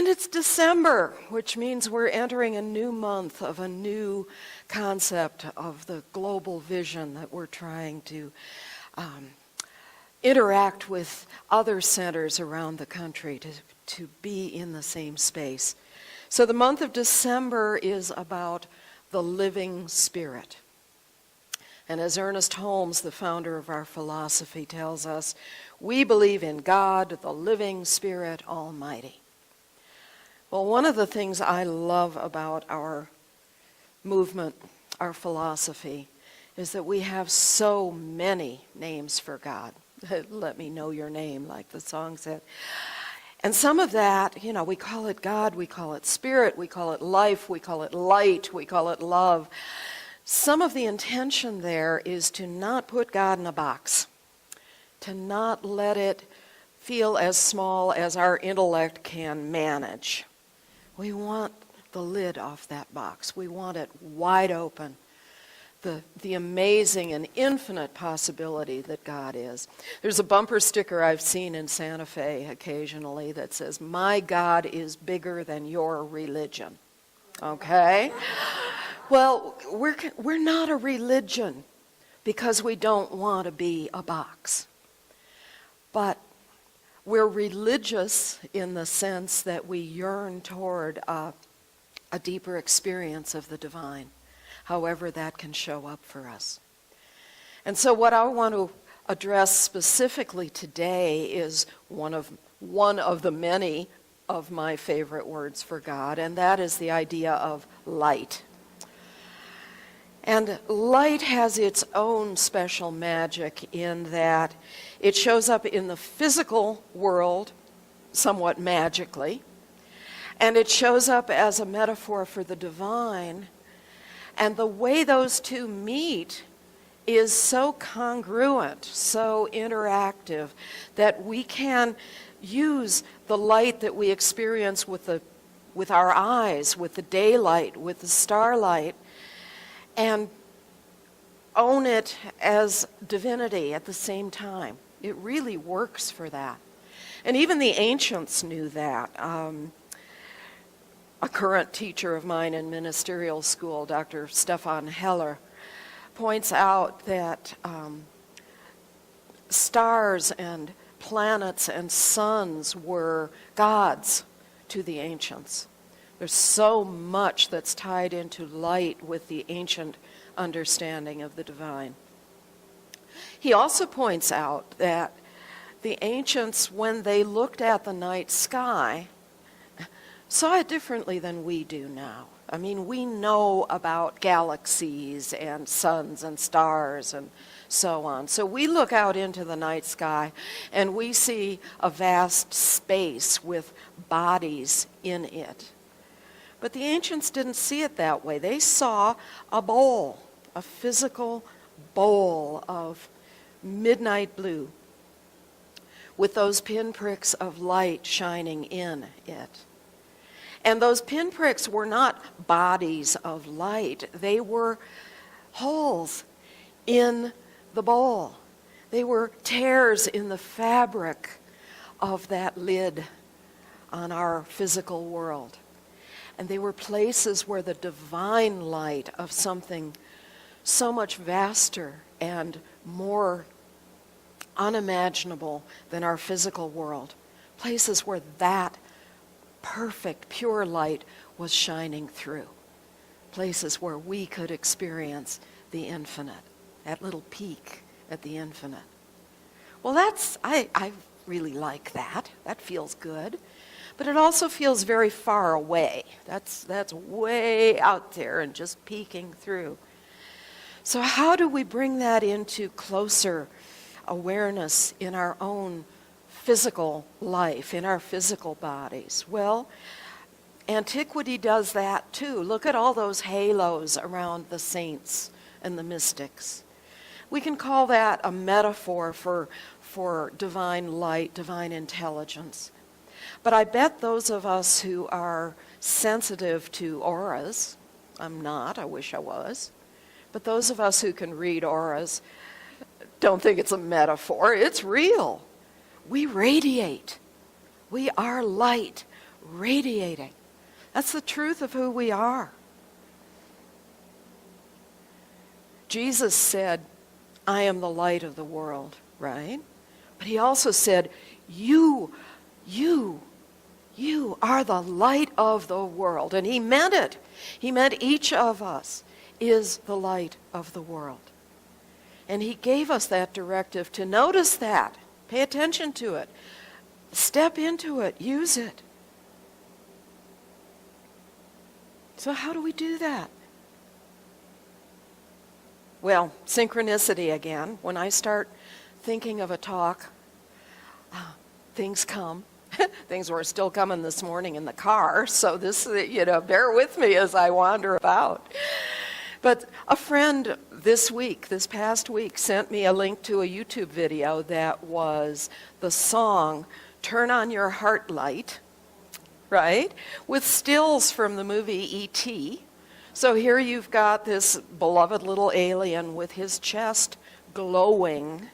And it's December, which means we're entering a new month of a new concept of the global vision that we're trying to interact with other centers around the country to be in the same space. So the month of December is about the living spirit. And as Ernest Holmes, the founder of our philosophy, tells us, we believe in God, the living Spirit Almighty. Well, one of the things I love about our movement, our philosophy, is that we have so many names for God. Let me know your name, like the song said. And some of that, we call it God, we call it Spirit, we call it life, we call it light, we call it love. Some of the intention there is to not put God in a box, to not let it feel as small as our intellect can manage. We want the lid off that box. We want it wide open. The amazing and infinite possibility that God is. There's a bumper sticker I've seen in Santa Fe occasionally that says, "My God is bigger than your religion." Okay? Well, we're not a religion because we don't want to be a box. But we're religious in the sense that we yearn toward a deeper experience of the divine, however that can show up for us. And so what I want to address specifically today is one of the many of my favorite words for God, and that is the idea of light. And light has its own special magic in that it shows up in the physical world somewhat magically, and it shows up as a metaphor for the divine. And the way those two meet is so congruent, so interactive, that we can use the light that we experience with our eyes, with the daylight, with the starlight, and own it as divinity at the same time. It really works for that. And even the ancients knew that. A current teacher of mine in ministerial school, Dr. Stefan Heller, points out that stars and planets and suns were gods to the ancients. There's so much that's tied into light with the ancient understanding of the divine. He also points out that the ancients, when they looked at the night sky, saw it differently than we do now. I mean, we know about galaxies and suns and stars and so on. So we look out into the night sky and we see a vast space with bodies in it. But the ancients didn't see it that way. They saw a bowl, a physical bowl of midnight blue with those pinpricks of light shining in it. And those pinpricks were not bodies of light. They were holes in the bowl. They were tears in the fabric of that lid on our physical world. And they were places where the divine light of something so much vaster and more unimaginable than our physical world, places where that perfect, pure light was shining through, places where we could experience the infinite, that little peek at the infinite. Well, I really like that. That feels good. But it also feels very far away. That's way out there and just peeking through. So how do we bring that into closer awareness in our own physical life, in our physical bodies? Well, antiquity does that too. Look at all those halos around the saints and the mystics. We can call that a metaphor for divine light, divine intelligence. But I bet those of us who are sensitive to auras, I'm not, I wish I was, but those of us who can read auras don't think it's a metaphor. It's real. We radiate. We are light. radiating. That's the truth of who we are. Jesus said, I am the light of the world, right? But he also said, you are the light of the world. And he meant it. He meant each of us is the light of the world. And he gave us that directive to notice that. Pay attention to it. Step into it. Use it. So how do we do that? Well, synchronicity again. When I start thinking of a talk, things come. Things were still coming this morning in the car, so this, bear with me as I wander about. But a friend this past week, sent me a link to a YouTube video that was the song, Turn on Your Heart Light, right? With stills from the movie E.T. So here you've got this beloved little alien with his chest glowing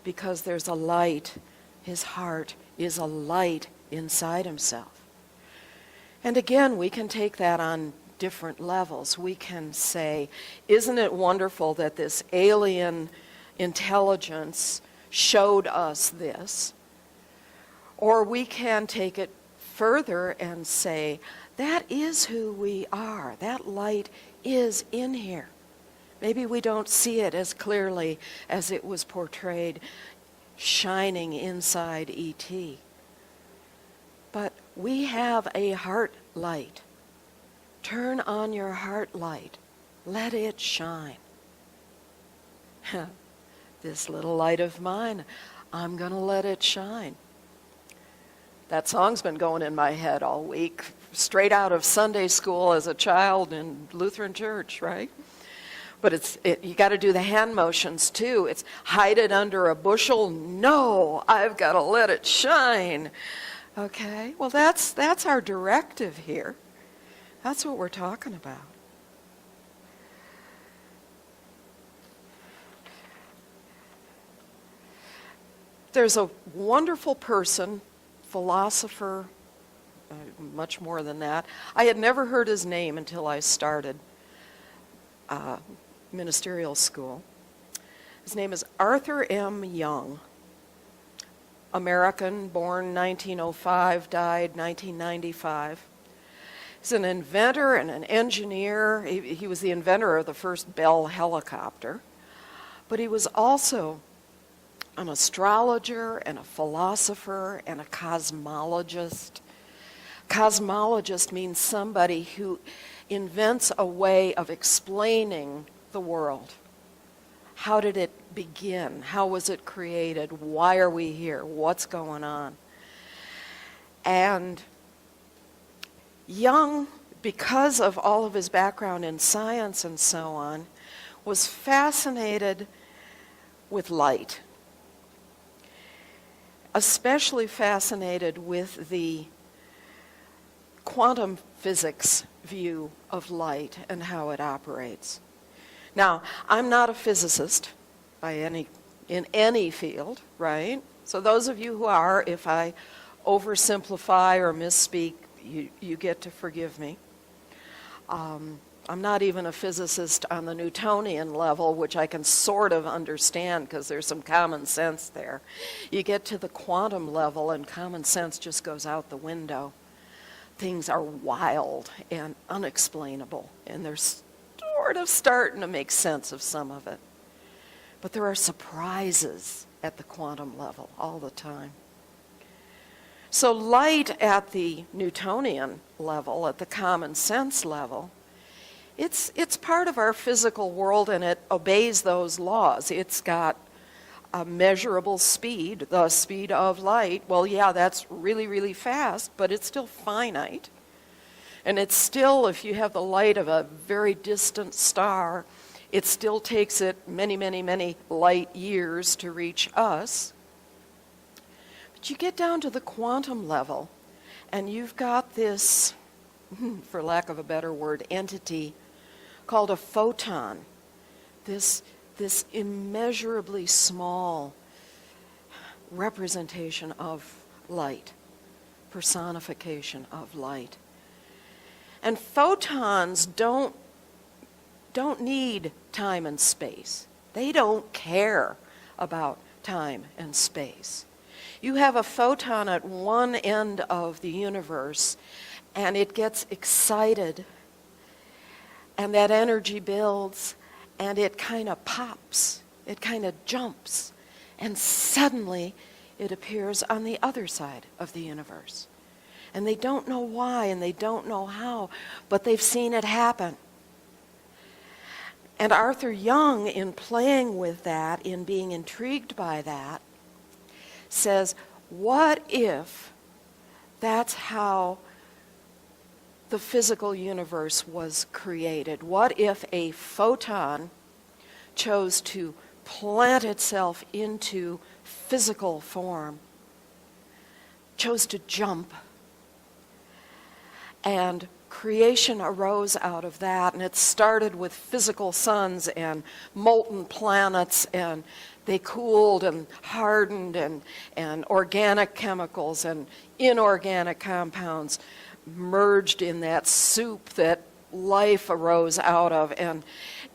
because there's a light. His heart is a light inside himself. And again, we can take that on different levels. We can say, isn't it wonderful that this alien intelligence showed us this? Or we can take it further and say, that is who we are. That light is in here. Maybe we don't see it as clearly as it was portrayed shining inside E.T. But we have a heart light. Turn on your heart light. Let it shine. This little light of mine, I'm going to let it shine. That song's been going in my head all week, straight out of Sunday school as a child in Lutheran church, right? But you got to do the hand motions too. It's hide it under a bushel. No, I've got to let it shine. Okay, well that's our directive here. That's what we're talking about. There's a wonderful person, philosopher, much more than that. I had never heard his name until I started ministerial school. His name is Arthur M. Young. American, born 1905, died 1995. He's an inventor and an engineer. He was the inventor of the first Bell helicopter. But he was also an astrologer and a philosopher and a cosmologist. Cosmologist means somebody who invents a way of explaining the world. How did it begin? How was it created? Why are we here? What's going on? And Young, because of all of his background in science and so on, was fascinated with light. Especially fascinated with the quantum physics view of light and how it operates. Now, I'm not a physicist in any field, right? So those of you who are, if I oversimplify or misspeak, you get to forgive me. I'm not even a physicist on the Newtonian level, which I can sort of understand because there's some common sense there. You get to the quantum level and common sense just goes out the window. Things are wild and unexplainable, and they're sort of starting to make sense of some of it. But there are surprises at the quantum level all the time. So light at the Newtonian level, at the common sense level, it's part of our physical world and it obeys those laws. It's got a measurable speed, the speed of light. Well, yeah, that's really, really fast, but it's still finite. And it's still, if you have the light of a very distant star, it still takes it many, many, many light years to reach us. But you get down to the quantum level, and you've got this, for lack of a better word, entity called a photon, this immeasurably small representation of light. personification of light. And photons don't need time and space. They don't care about time and space. You have a photon at one end of the universe, and it gets excited, and that energy builds, and it kind of pops, it kind of jumps, and suddenly it appears on the other side of the universe. And they don't know why, and they don't know how, but they've seen it happen. And Arthur Young, in playing with that, in being intrigued by that, says, what if that's how the physical universe was created? What if a photon chose to plant itself into physical form, chose to jump, and creation arose out of that, and it started with physical suns and molten planets, and they cooled and hardened, and organic chemicals and inorganic compounds merged in that soup that life arose out of,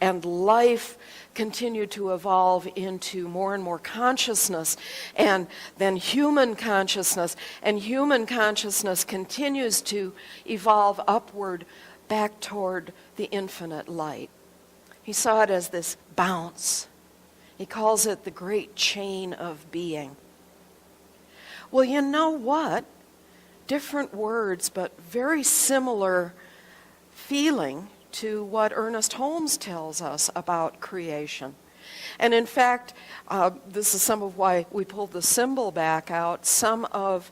and life continued to evolve into more and more consciousness, and then human consciousness, and human consciousness continues to evolve upward back toward the infinite light. He saw it as this bounce. He calls it the great chain of being. Well, you know what? Different words, but very similar feeling to what Ernest Holmes tells us about creation. And in fact, this is some of why we pulled the symbol back out. Some of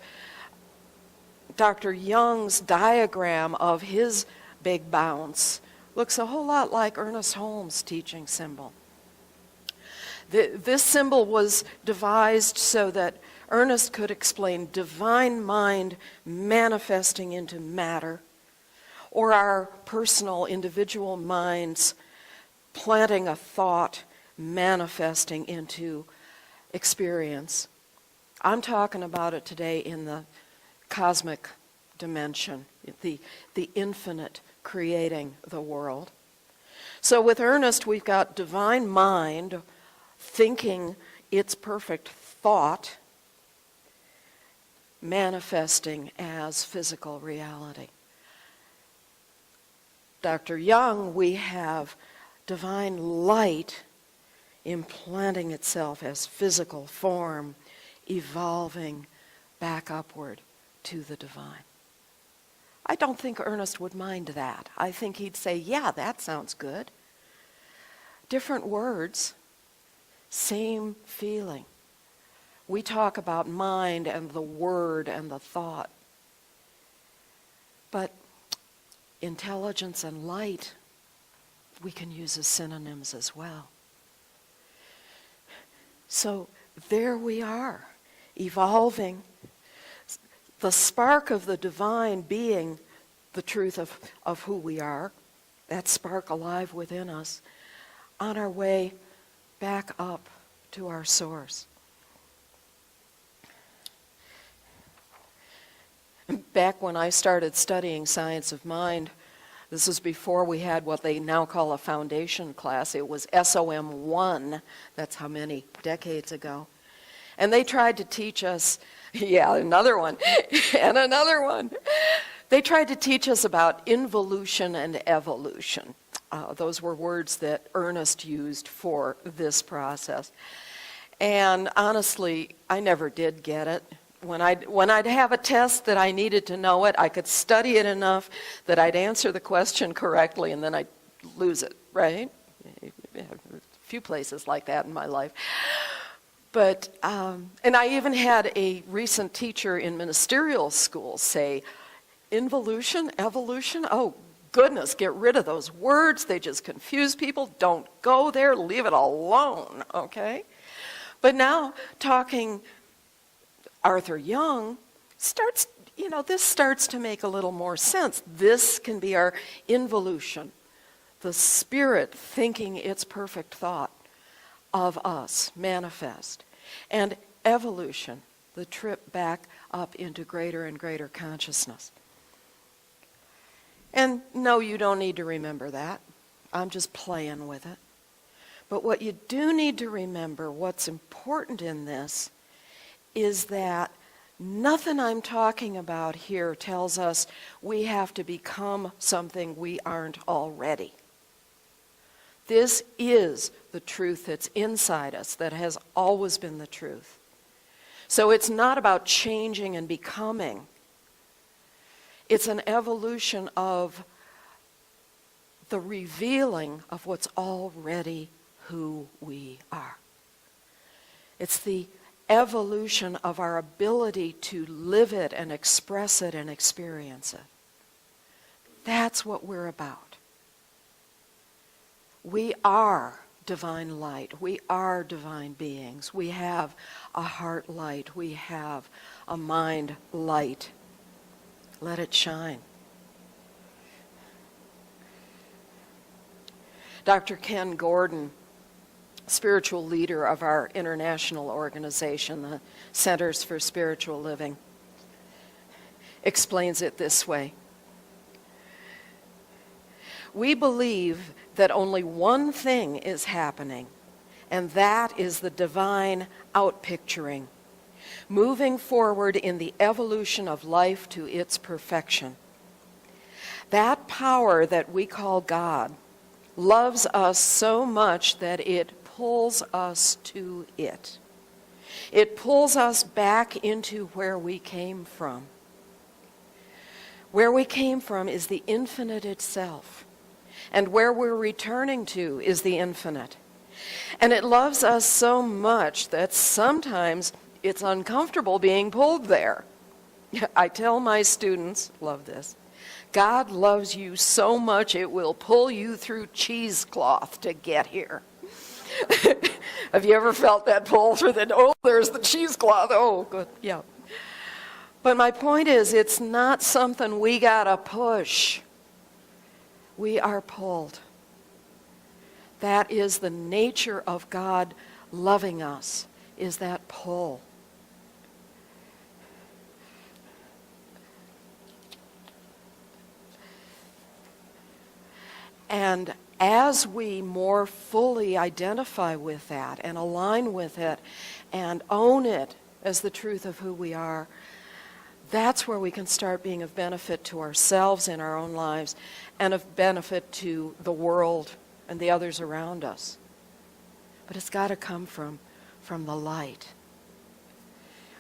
Dr. Young's diagram of his big bounce looks a whole lot like Ernest Holmes' teaching symbol. This symbol was devised so that Ernest could explain divine mind manifesting into matter, or our personal individual minds planting a thought manifesting into experience. I'm talking about it today in the cosmic dimension, the infinite creating the world. So with Ernest, we've got divine mind thinking its perfect thought manifesting as physical reality. Dr. Young, we have divine light implanting itself as physical form, evolving back upward to the divine. I don't think Ernest would mind that. I think he'd say, yeah, that sounds good. Different words, same feeling. We talk about mind and the word and the thought. But intelligence and light, we can use as synonyms as well. So there we are, evolving, the spark of the divine being the truth of who we are, that spark alive within us, on our way back up to our source. Back when I started studying science of mind, this was before we had what they now call a foundation class. It was SOM 1, that's how many decades ago. And they tried to teach us, yeah, another one, and another one. They tried to teach us about involution and evolution. Those were words that Ernest used for this process. And honestly, I never did get it. When I'd have a test that I needed to know it, I could study it enough that I'd answer the question correctly, and then I'd lose it, right? A few places like that in my life. But, and I even had a recent teacher in ministerial school say, involution, evolution, oh goodness, get rid of those words. They just confuse people. Don't go there. Leave it alone, okay? But now talking Arthur Young starts, this starts to make a little more sense. This can be our involution, the spirit thinking its perfect thought of us manifest. And evolution, the trip back up into greater and greater consciousness. And no, you don't need to remember that. I'm just playing with it. But what you do need to remember, what's important in this, is that nothing I'm talking about here tells us we have to become something we aren't already. This is the truth that's inside us, that has always been the truth. So it's not about changing and becoming. It's an evolution of the revealing of what's already who we are. It's the evolution of our ability to live it and express it and experience it. That's what we're about. We are divine light. We are divine beings. We have a heart light. We have a mind light. Let it shine. Dr. Ken Gordon, spiritual leader of our international organization, the Centers for Spiritual Living, explains it this way. We believe that only one thing is happening, and that is the divine outpicturing, moving forward in the evolution of life to its perfection. That power that we call God loves us so much that it pulls us to it. It pulls us back into where we came from. Where we came from is the infinite itself. And where we're returning to is the infinite. And it loves us so much that sometimes it's uncomfortable being pulled there. I tell my students, love this, God loves you so much it will pull you through cheesecloth to get here. Have you ever felt that pull through there's the cheesecloth, oh, good, yeah. But my point is, it's not something we gotta push. We are pulled. That is the nature of God loving us, is that pull. And as we more fully identify with that and align with it and own it as the truth of who we are, that's where we can start being of benefit to ourselves in our own lives and of benefit to the world and the others around us. But it's got to come from the light.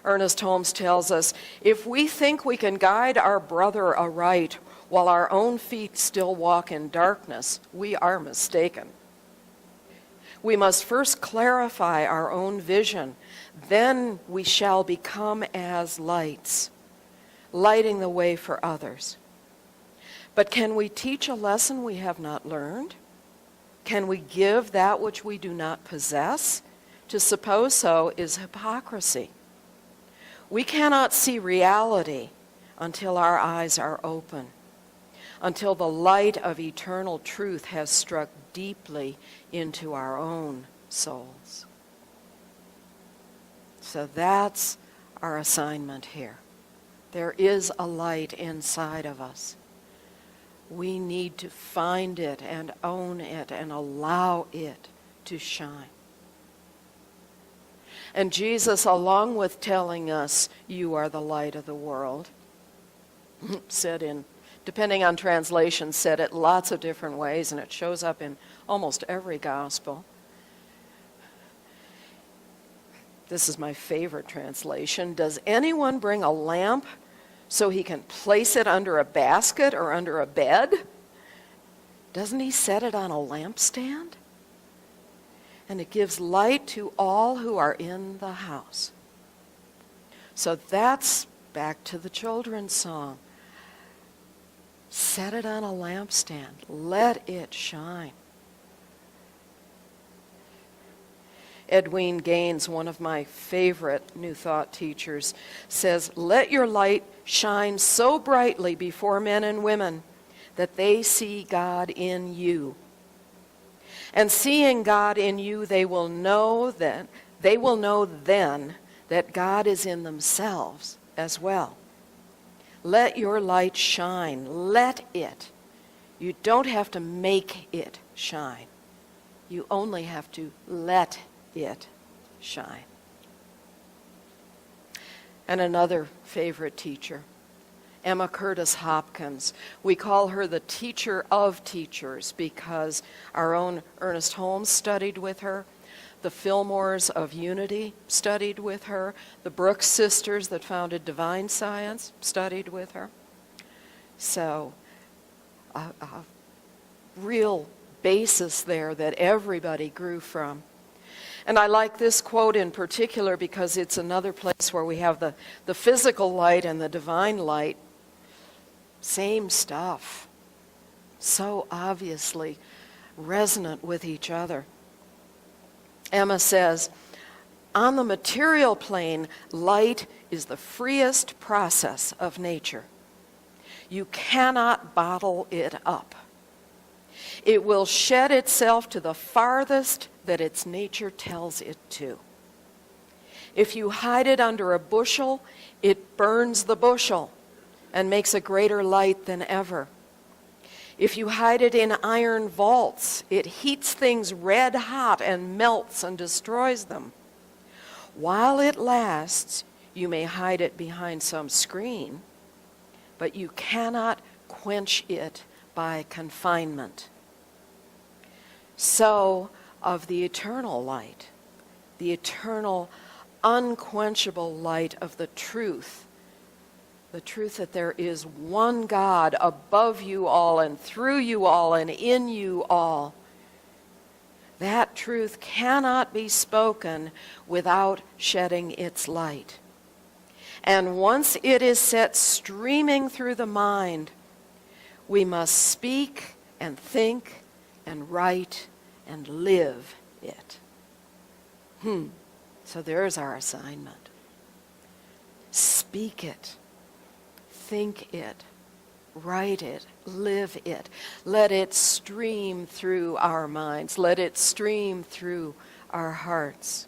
Ernest Holmes tells us, if we think we can guide our brother aright while our own feet still walk in darkness, we are mistaken. We must first clarify our own vision, then we shall become as lights, lighting the way for others. But can we teach a lesson we have not learned? Can we give that which we do not possess? To suppose so is hypocrisy. We cannot see reality until our eyes are open, until the light of eternal truth has struck deeply into our own souls. So that's our assignment here. There is a light inside of us. We need to find it and own it and allow it to shine. And Jesus, along with telling us, you are the light of the world, said in, depending on translation, said it lots of different ways, and it shows up in almost every gospel. This is my favorite translation. Does anyone bring a lamp so he can place it under a basket or under a bed? Doesn't he set it on a lampstand? And it gives light to all who are in the house. So that's back to the children's song. Set it on a lampstand. Let it shine. Edwene Gaines, one of my favorite New Thought teachers, says, let your light shine so brightly before men and women that they see God in you. And seeing God in you, they will know then that God is in themselves as well. Let your light shine. Let it. You don't have to make it shine. You only have to let it shine. And another favorite teacher, Emma Curtis Hopkins. We call her the teacher of teachers because our own Ernest Holmes studied with her. The Fillmores of Unity studied with her. The Brooks sisters that founded Divine Science studied with her. So a real basis there that everybody grew from. And I like this quote in particular because it's another place where we have the physical light and the divine light. Same stuff. So obviously resonant with each other. Emma says, on the material plane, light is the freest process of nature. You cannot bottle it up. It will shed itself to the farthest that its nature tells it to. If you hide it under a bushel, it burns the bushel and makes a greater light than ever. If you hide it in iron vaults, it heats things red hot and melts and destroys them. While it lasts, you may hide it behind some screen, but you cannot quench it by confinement. So, of the eternal light, the eternal, unquenchable light of the truth that there is one God above you all and through you all and in you all. That truth cannot be spoken without shedding its light. And once it is set streaming through the mind, we must speak and think and write and live it. So there's our assignment. Speak it. Think it, write it, live it. Let it stream through our minds. Let it stream through our hearts.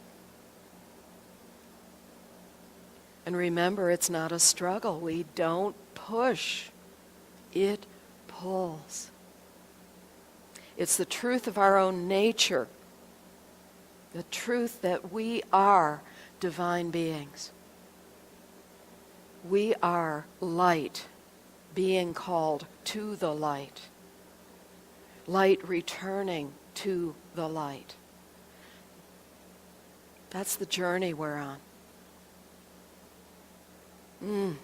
And remember, it's not a struggle. We don't push. It pulls. It's the truth of our own nature, the truth that we are divine beings. We are light being called to the light. Light returning to the light. That's the journey we're on. And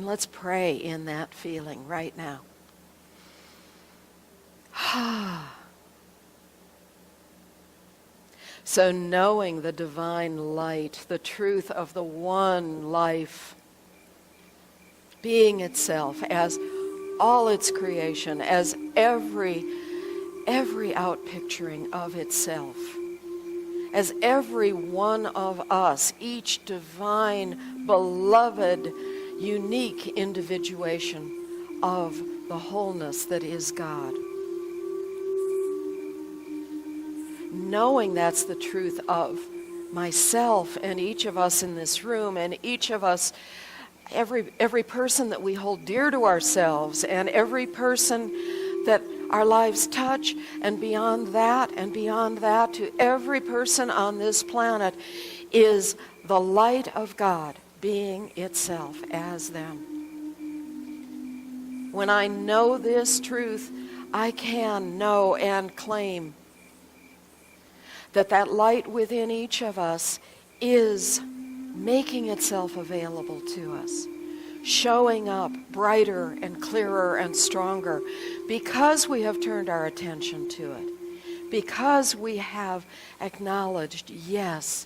let's pray in that feeling right now. So knowing the divine light, the truth of the one life, being itself as all its creation, as every outpicturing of itself, as every one of us, each divine, beloved, unique individuation of the wholeness that is God. Knowing that's the truth of myself and each of us in this room and each of us, every person that we hold dear to ourselves and every person that our lives touch, and beyond that to every person on this planet is the light of God being itself as them. When I know this truth, I can know and claim that light within each of us is making itself available to us, showing up brighter and clearer and stronger because we have turned our attention to it, because we have acknowledged, yes,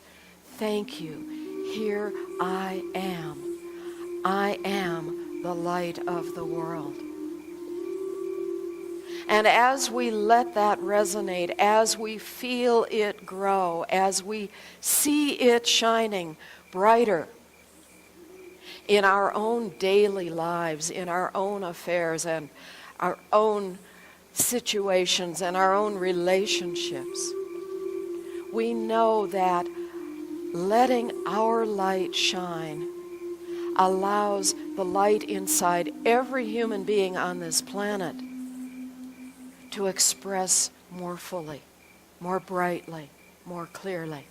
thank you, here I am. I am the light of the world. And as we let that resonate, as we feel it grow, as we see it shining brighter in our own daily lives, in our own affairs and our own situations and our own relationships, we know that letting our light shine allows the light inside every human being on this planet to express more fully, more brightly, more clearly.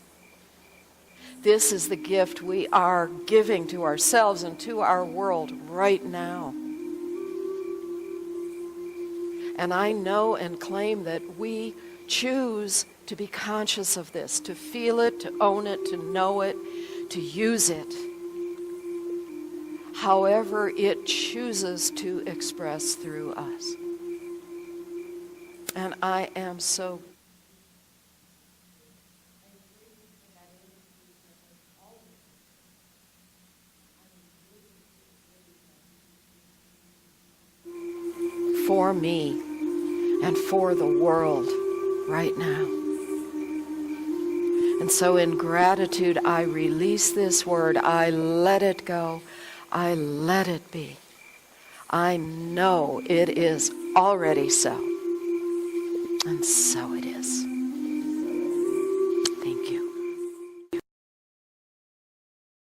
This is the gift we are giving to ourselves and to our world right now. And I know and claim that we choose to be conscious of this, to feel it, to own it, to know it, to use it, however it chooses to express through us. And I am so for me and for the world right now. And so in gratitude, I release this word. I let it go. I let it be. I know it is already so. And so it is.